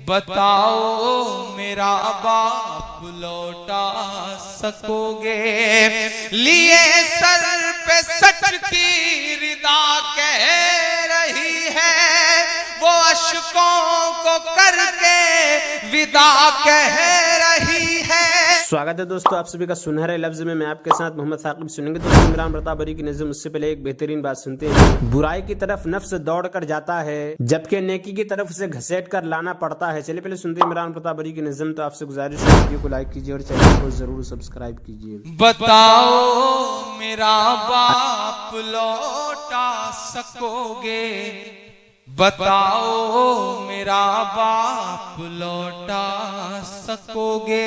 बताओ मेरा बाप लौटा सकोगे। लिए सर पे सच की रिदा कह रही है, वो अशकों को करके विदा कह रही है। स्वागत है दोस्तों आप सभी का सुनहरे लफ्ज में। मैं आपके साथ मोहम्मद साकिब सुनेंगे दोस्तों इमरान प्रतापरी की नज़म। उससे पहले एक बेहतरीन बात सुनते हैं। बुराई की तरफ नफ्स दौड़ कर जाता है, जबकि नेकी की तरफ उसे घसीट कर लाना पड़ता है। चलिए पहले सुनते हैं इमरान प्रतापरी की नज़म। तो आपसे गुजारिश है वीडियो को लाइक कीजिए और चैनल को जरूर सब्सक्राइब कीजिए। बताओ मेरा बाप लौटा सकोगे, बताओ मेरा बाप लौटा सकोगे,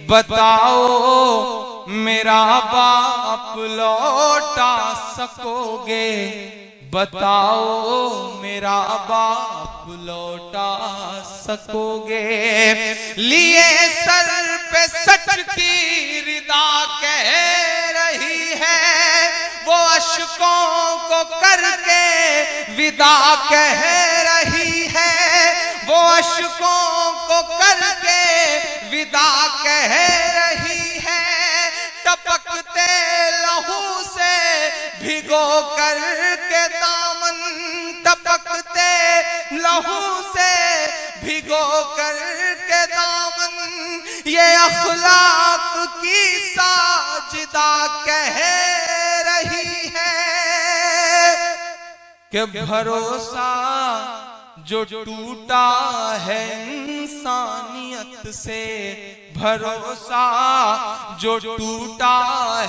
बताओ मेरा बाप लौटा सकोगे, बताओ मेरा बाप लौटा सकोगे। लिए सर पे सच की रिदा कह रही है, वो अशकों को करके विदा कह रही है, वो अशकों को करके विदा कह रही है। टपकते लहू से भिगो कर के दामन, टपकते लहू से भिगो कर के दामन, ये अखलाक की साजिदा कह रही है कि भरोसा जो टूटा है इंसानियत से, भरोसा जो टूटा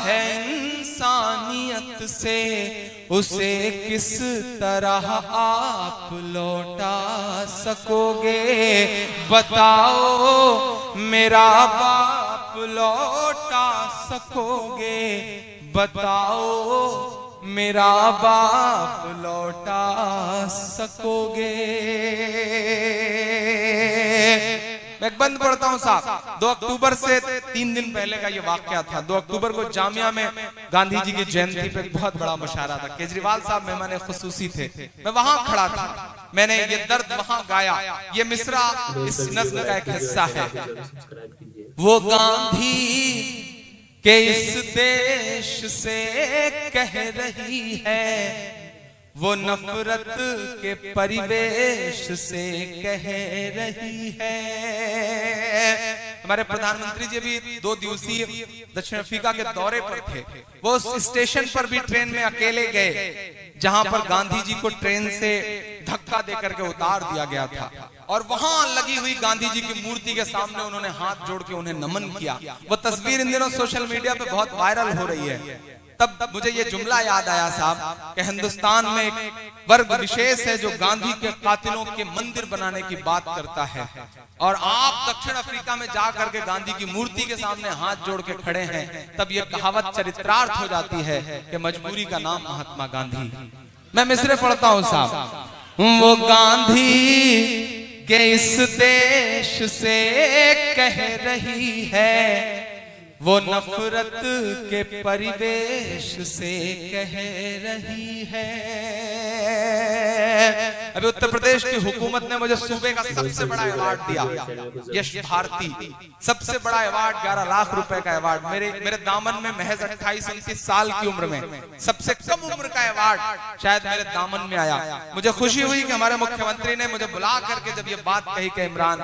है इंसानियत से, उसे किस तरह आप लौटा सकोगे। बताओ मेरा बाप लौटा सकोगे, बताओ मेरा बाप लौटा सकोगे। मैं एक बंद पढ़ता हूं साहब। 2 अक्टूबर से 3 दिन पहले का ये वाकया था। 2 अक्टूबर को जामिया में गांधी जी की जयंती पे बहुत बड़ा मुशायरा था। केजरीवाल साहब मेहमान खुसूसी थे, मैं वहां खड़ा था। मैंने ये दर्द वहां गाया। ये मिसरा इस नज्म का एक हिस्सा है। वो गांधी के इस देश से कह रही है, वो नफरत के परिवेश से कह रही है। हमारे प्रधानमंत्री जी भी 2 दिवसीय दक्षिण अफ्रीका के दौरे पर थे। वो उस स्टेशन पर भी ट्रेन में अकेले गए जहां पर गांधी जी को ट्रेन से धक्का देकर के उतार दिया गया था, और वहां लगी हुई गांधी जी की मूर्ति के सामने उन्होंने हाथ जोड़ के उन्हें नमन किया। वो तस्वीर इन दिनों सोशल मीडिया पे बहुत वायरल हो रही है। तब मुझे ये जुमला याद आया साहब कि हिंदुस्तान में एक वर्ग विशेष है जो गांधी के कातिलों के मंदिर बनाने की बात करता है, और आप दक्षिण अफ्रीका में जाकर के गांधी की मूर्ति के सामने हाथ जोड़ के खड़े हैं। तब ये कहावत चरित्रार्थ हो जाती है कि मजबूरी का नाम महात्मा गांधी। मैं मिसरे पढ़ता हूं साहब। वो गांधी के इस देश से कह रही है, वो नफरत के परिवेश से कह रही है। अभी उत्तर प्रदेश की हुकूमत ने मुझे सूबे का सबसे बड़ा अवार्ड दिया, यश भारती। सबसे बड़ा अवार्ड 11 लाख रुपए का अवार्ड मेरे दामन में महज 28-29 साल की उम्र में सबसे कम उम्र का अवार्ड शायद मेरे दामन में आया। मुझे खुशी हुई कि हमारे मुख्यमंत्री ने मुझे बुला करके जब ये बात कही कि इमरान,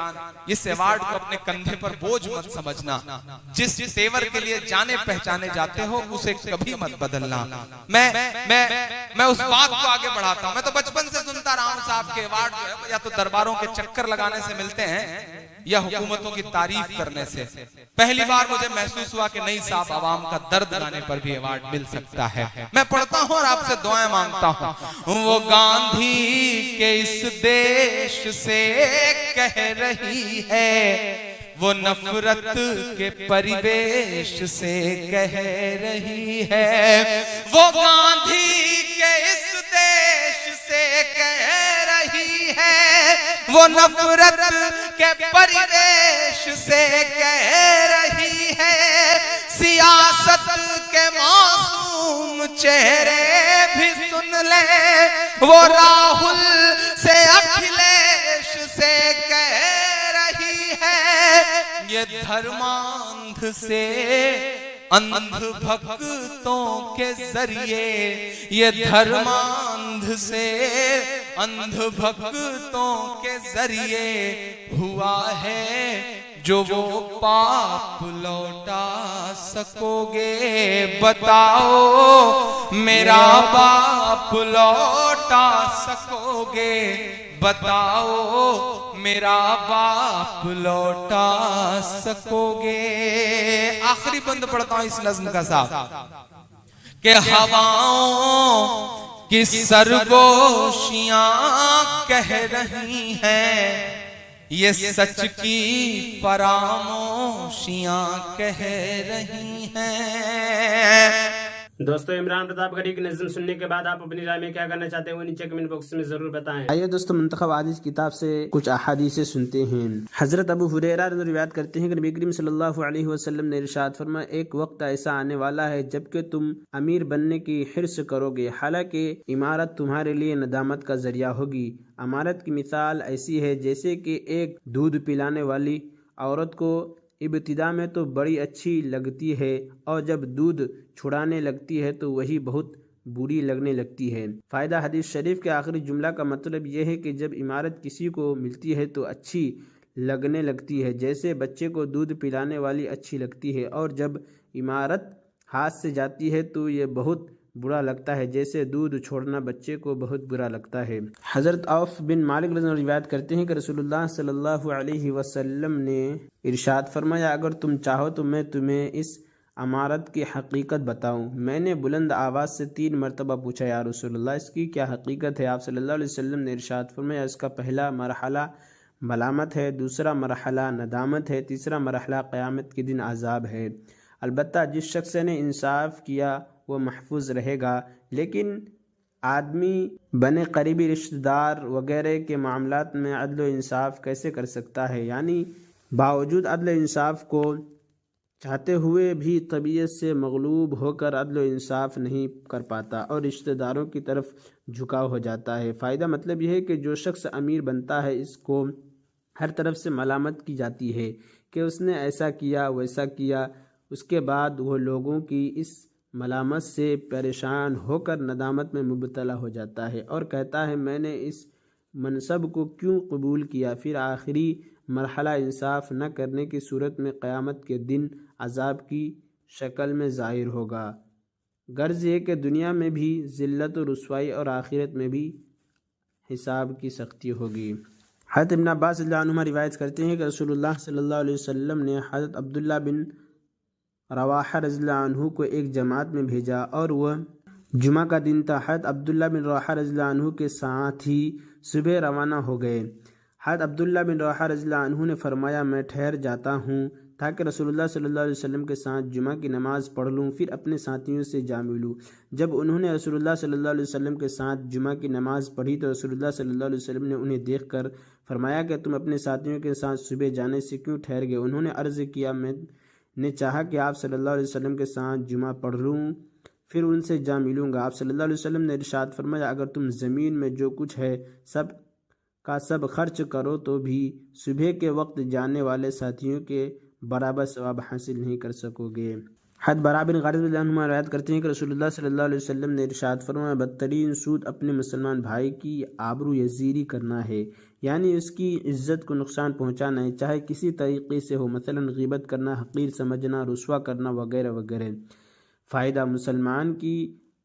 इस अवार्ड को अपने कंधे पर बोझ मत समझना, जिस तेवर के लिए जाने पहचाने जाते हो उसे कभी मत बदलना। मैं उस बात को आगे बढ़ाता हूं। मैं तो बचपन से सुनता रहा हूं साहब के अवार्ड जो है या तो दरबारों के चक्कर लगाने से मिलते हैं या हुकूमतों की तारीफ करने से। पहली बार मुझे महसूस हुआ कि नहीं साहब, आवाम का दर्द गाने पर भी अवार्ड मिल सकता है। मैं पढ़ता हूं और आपसे दुआएं मांगता हूं। वो गांधी के इस देश से कह रही है, वो नफरत के परिवेश से कह रही है। वो गांधी के इस देश से कह रही है, वो नफरत के परिवेश से कह रही है। सियासत के मासूम चेहरे भी सुन ले, वो राहुल से अखिलेश से कह ये धर्मांध से अंध भक्तों के जरिए, ये धर्मांध से अंध भक्तों के जरिए हुआ है। जो वो पाप लौटा सकोगे, बताओ मेरा बाप लौटा सकोगे, बताओ मेरा बाप लौटा सकोगे। आखिरी बंद पढ़ता हूं इस नज्म का साहब कि हवाओं की सरगोशियां कह रही हैं, ये सच की फरामोशियां कह रही हैं। दोस्तों, इमरान प्रताप गढ़ी की नज़्म सुनने के बाद आप अपनी राय में क्या करना चाहते हैं वो नीचे कमेंट बॉक्स में जरूर बताएं। आइए दोस्तों, मुंतखब हदीस किताब से कुछ अहादीसें सुनते हैं। हजरत अबू हुरैरा रिवायत करते हैं कि नबी करीम सल्लल्लाहु अलैहि वसल्लम ने इरशाद फरमाया, एक वक्त ऐसा आने वाला है जबकि तुम अमीर बनने की हिर्स करोगे, हालांकि इमारत तुम्हारे लिए नदामत का जरिया होगी। अमारत की मिसाल ऐसी है जैसे कि एक दूध पिलाने वाली औरत को इब्तिदा में तो बड़ी अच्छी लगती है और जब दूध छुड़ाने लगती है तो वही बहुत बुरी लगने लगती है। फ़ायदा, हदीस शरीफ के आखिरी जुमला का मतलब यह है कि जब इमारत किसी को मिलती है तो अच्छी लगने लगती है जैसे बच्चे को दूध पिलाने वाली अच्छी लगती है, और जब इमारत हाथ से जाती है तो ये बहुत बुरा लगता है जैसे दूध छोड़ना बच्चे को बहुत बुरा लगता है। हज़रत औफ बिन मालिक रिवायत करते हैं कि रसूलुल्लाह सल्लल्लाहु अलैहि वसल्लम ने इरशाद फरमाया, अगर तुम चाहो तो मैं तुम्हें इस अमारत की हकीकत बताऊं। मैंने बुलंद आवाज़ से 3 मरतबा पूछा, या रसूलुल्लाह इसकी क्या हकीकत है? आप सल्लल्लाहु अलैहि वसल्लम ने इरशाद फरमाया, इसका पहला मरहला मलामत है, दूसरा मरहला नदामत है, तीसरा मरहला क़यामत के दिन अजाब है। अलबत्ता जिस शख्स ने इंसाफ किया वो महफूज रहेगा, लेकिन आदमी बने करीबी रिश्तेदार वगैरह के मामलात में अदल इंसाफ कैसे कर सकता है? यानी बावजूद अदल इंसाफ को चाहते हुए भी तबीयत से मगलूब होकर अदल इंसाफ नहीं कर पाता और रिश्तेदारों की तरफ झुकाव हो जाता है। फ़ायदा, मतलब यह है कि जो शख्स अमीर बनता है इसको हर तरफ से मलामत की जाती है कि उसने ऐसा किया वैसा किया। उसके बाद वो लोगों की इस मलामत से परेशान होकर नदामत में मुब्तला हो जाता है और कहता है मैंने इस मनसब को क्यों कबूल किया। फिर आखिरी मरहला इंसाफ न करने की सूरत में क़यामत के दिन अजाब की शक्ल में ज़ाहिर होगा। गर्ज ये कि दुनिया में भी ज़िल्लत और रुसवाई और आखिरत में भी हिसाब की सख्ती होगी। हज़रत इब्न अब्बास रज़ियल्लाहु अन्हुमा रिवायत करते हैं कि रसूलुल्लाह सल्लल्लाहु अलैहि वसल्लम ने हज़रत अब्दुल्ला बिन रवाहा रज़ियल्लाहु अन्हु को एक जमात में भेजा और वह जुमा का दिन था। हज़रत अब्दुल्ला बिन रवाहा रज़ियल्लाहु अन्हु के साथ ही सुबह रवाना हो गए। हज़रत अब्दुल्ला बिन रवाहा रज़ियल्लाहु अन्हु ने फरमाया, मैं ठहर जाता हूँ ताकि रसूलुल्लाह सल्लल्लाहु अलैहि वसल्लम के साथ जुमा की नमाज़ पढ़ लूँ, फिर अपने साथियों से जा मिलूँ। जब उन्होंने रसूलुल्लाह सल्लल्लाहु अलैहि वसल्लम के साथ जुमा की नमाज़ पढ़ी तो रसूलुल्लाह सल्लल्लाहु अलैहि वसल्लम ने उन्हें देखकर फरमाया कि तुम अपने साथियों के साथ सुबह जाने से क्यों ठहर गए? उन्होंने अर्ज़ किया, मैंने चाहा कि आप सल्लल्लाहु अलैहि वसल्लम के साथ जुमा पढ़ लूँ, फिर उनसे जा मिलूँगा। आप सल्लल्लाहु अलैहि वसल्लम ने इरशाद फरमाया, अगर तुम ज़मीन में जो कुछ है सब का सब खर्च करो तो भी सुबह के वक्त जाने वाले साथियों के बराबर सवाब हासिल नहीं कर सकोगे। हद बरा बिन गारिब रज़ियल्लाहु अन्हु रिवायत करते हैं कि रसूलुल्लाह सल्लल्लाहु अलैहि वसल्लम ने इरशाद फरमाया, बदतरीन सूद अपने मुसलमान भाई की आबरू यज़ीरी करना है, यानी उसकी इज्जत को नुकसान पहुंचाना है, चाहे किसी तरीके से हो, मसलन ग़ीबत करना, हक़ीर समझना, रुस्वा करना वगैरह वगैरह। फ़ायदा, मुसलमान की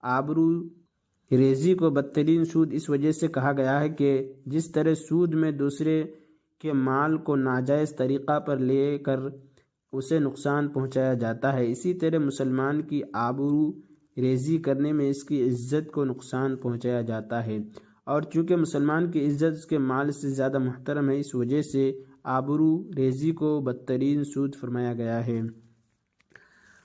आबरू रेज़ी को बदतरीन सूद इस वजह से कहा गया है कि जिस तरह सूद में दूसरे के माल को नाजायज़ तरीक़ा पर लेकर उसे नुकसान पहुंचाया जाता है, इसी तरह मुसलमान की आबरू रेज़ी करने में इसकी इज्जत को नुकसान पहुंचाया जाता है। और चूँकि मुसलमान की इज्जत उसके माल से ज़्यादा मुहतरम है, इस वजह से आबरू रेज़ी को बदतरीन सूद फरमाया गया है।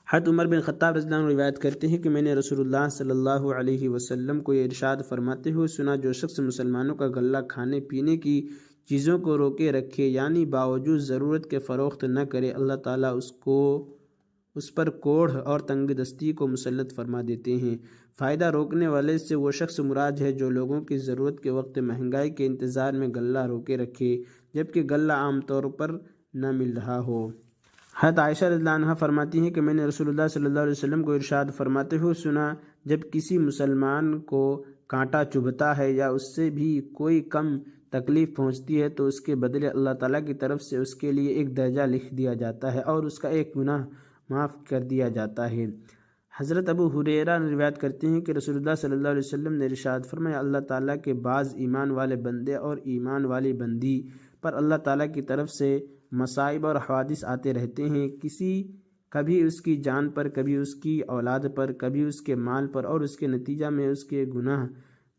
हज़रत उमर बिन ख़त्ताब रज़ियल्लाहु अन्हु रिवायत करते हैं कि मैंने रसूलुल्लाह सल्लल्लाहु अलैहि वसल्लम को ये इरशाद फरमाते हुए सुना, जो शख्स मुसलमानों का गल्ला खाने पीने की चीज़ों को रोके रखे, यानी बावजूद ज़रूरत के फ़रोख्त न करे, अल्लाह ताला उस पर कोढ़ और तंगदस्ती को मुसल्लत फरमा देते हैं। फ़ायदा, रोकने वाले से वो शख्स मुराद है जो लोगों की ज़रूरत के वक्त महंगाई के इंतज़ार में गल्ला रोके रखे, जबकि गल्ला आम तौर पर न मिल रहा हो। हज़रत आयशा रज़ियल्लाहु अन्हा फरमाती हैं कि मैंने रसूलुल्लाह सल्लल्लाहु अलैहि वसल्लम को इरशाद फरमाते हुए सुना, जब किसी मुसलमान को कांटा चुभता है या उससे भी कोई कम तकलीफ़ पहुंचती है तो उसके बदले अल्लाह ताला की तरफ से उसके लिए एक दर्जा लिख दिया जाता है और उसका एक गुनाह माफ़ कर दिया जाता है। हज़रत अबू हुरैरा रिवायत करते हैं कि रसूलुल्लाह सल्लल्लाहु अलैहि वसल्लम ने इरशाद फरमाया, अल्लाह ताला के बाज़ ईमान वाले बंदे और ईमान वाली बंदी पर अल्लाह ताला की तरफ से मसाइब और हवादिस आते रहते हैं, कभी उसकी जान पर, कभी उसकी औलाद पर, कभी उसके माल पर, और उसके नतीजा में उसके गुनाह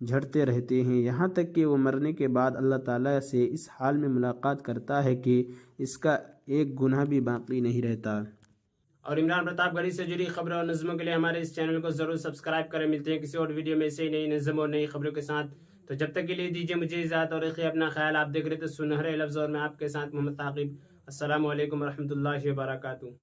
झड़ते रहते हैं, यहाँ तक कि वो मरने के बाद अल्लाह ताला से इस हाल में मुलाकात करता है कि इसका एक गुनाह भी बाकी नहीं रहता। और इमरान प्रतापगढ़ी से जुड़ी खबरों और नज़मों के लिए हमारे इस चैनल को ज़रूर सब्सक्राइब करें। मिलते हैं किसी और वीडियो में से नई नज़म और नई खबरों के साथ। तो जब तक के लिए दीजिए मुझे इजाज़त और रखिए अपना ख्याल। आप देख रहे थे सुनहरे लफ्ज़ और मैं आपके साथ मोहम्मद साकिब। अस्सलामु अलैकुम रहमतुल्लाहि व बरकातुहू।